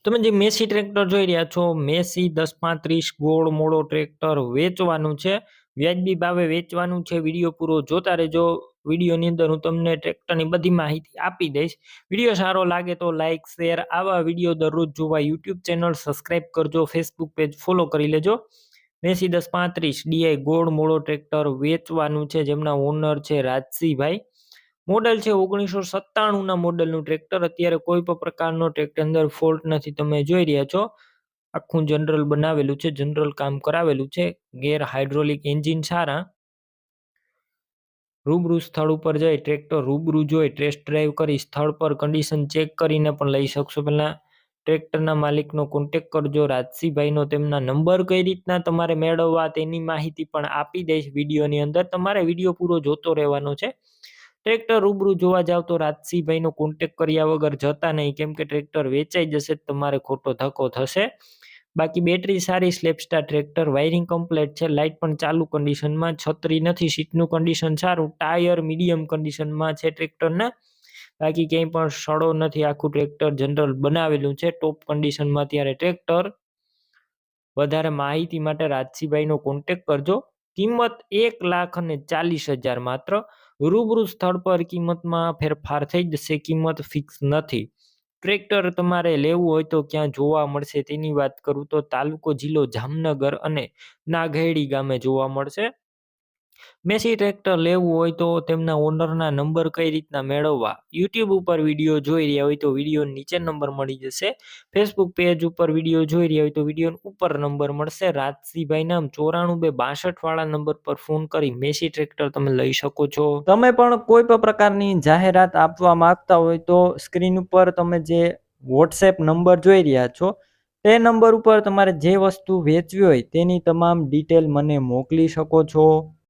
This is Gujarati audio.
તમે જે મેસી ટ્રેક્ટર જોઈ રહ્યા છો, મેસી 1035 ગોળ મોડો ટ્રેક્ટર વેચવાનું છે. વ્યાજબી ભાવે વેચવાનું છે. વિડીયો પૂરો જોતા રહેજો. વિડીયોની અંદર હું તમને ટ્રેક્ટરની બધી માહિતી આપી દઈશ. વિડીયો સારો લાગે તો લાઇક, શેર, આવા વિડીયો દરરોજ જોવા યુટ્યુબ ચેનલ સબસ્ક્રાઈબ કરજો, ફેસબુક પેજ ફોલો કરી લેજો. મેસી 1035 ડીઆઈ ગોળ મોડો ટ્રેક્ટર વેચવાનું છે, જેમના ઓનર છે રાજસિંહભાઈ. મોડલ છે 1997 ના મોડલનું ટ્રેક્ટર. અત્યારે કોઈ પણ પ્રકારનો ટ્રેક્ટર અંદર ફોલ્ટ નથી. તમે જોઈ રહ્યા છો, આખું જનરલ બનાવેલું છે, જનરલ કામ કરાવેલું છે. ગેર હાઇડ્રોલિક એન્જિન સારા. રૂબરૂ સ્થળ ઉપર જઈ ટ્રેક્ટર રૂબરૂ જોઈ ટેસ્ટ ડ્રાઈવ કરી સ્થળ પર કન્ડિશન ચેક કરીને પણ લઈ શકશો. પહેલા ટ્રેક્ટરના માલિકનો કોન્ટેક્ટ કરજો, રાજસિંહભાઈનો. તેમના નંબર કઈ રીતના તમારે મેળવવા તેની માહિતી પણ આપી દઈશ વિડીયોની અંદર. તમારે વિડીયો પૂરો જોતો રહેવાનો છે. ટ્રેક્ટર રૂબરૂ જોવા જાવ તો રાજસિંહભાઈનો કોન્ટેક્ટ કર્યા વગર જતા નહીં, કેમ કે ટ્રેક્ટર વેચાઈ જશે, તમારે ખોટો ધક્કો થશે. બાકી બેટરી સારી, સ્લેપસ્ટાર ટ્રેક્ટર, વાયરિંગ કમ્પ્લીટ છે, લાઇટ પણ ચાલુ કન્ડિશનમાં, છત્રી નથી, સીટનું કન્ડિશન સારું, ટાયર મીડિયમ કન્ડિશનમાં છે ટ્રેક્ટરના. બાકી ક્યાંય પણ સડો નથી. આખું ટ્રેક્ટર જનરલ બનાવેલું છે, ટોપ કન્ડિશનમાં ત્યારે ટ્રેક્ટર. વધારે માહિતી માટે રાજસિંહભાઈનો કોન્ટેક્ટ કરજો. કિંમત 1,40,000 માત્ર. રૂબરૂ સ્થળ પર કિંમતમાં ફેરફાર થઈ જશે, કિંમત ફિક્સ નથી. ટ્રેક્ટર તમારે લેવું હોય તો ક્યાં જોવા મળશે તેની વાત કરું તો તાલુકો જિલ્લો જામનગર અને નાઘેડી ગામે જોવા મળશે. મેસી ટ્રેક્ટર લેવું હોય તો તેમના ઓનરના નંબર કઈ રીતના મેળવવા, યુટ્યુબ ઉપર વિડીયો જોઈ રહ્યા હોય તો વિડીયો નીચે નંબર મળી જશે. ફેસબુક પેજ ઉપર વિડીયો જોઈ રહ્યા હોય તો વિડીયો ઉપર નંબર મળશે. રાજસિંહભાઈ નામ 94 262 વાળા નંબર પર ફોન કરી મેસી ટ્રેક્ટર તમે લઈ શકો છો. તમે પણ કોઈ પણ પ્રકારની જાહેરાત આપવા માંગતા હોય તો સ્ક્રીન ઉપર તમે જે વોટ્સએપ નંબર જોઈ રહ્યા છો તે નંબર ઉપર તમારે જે વસ્તુ વેચવી હોય તેની તમામ ડિટેલ મને મોકલી શકો છો.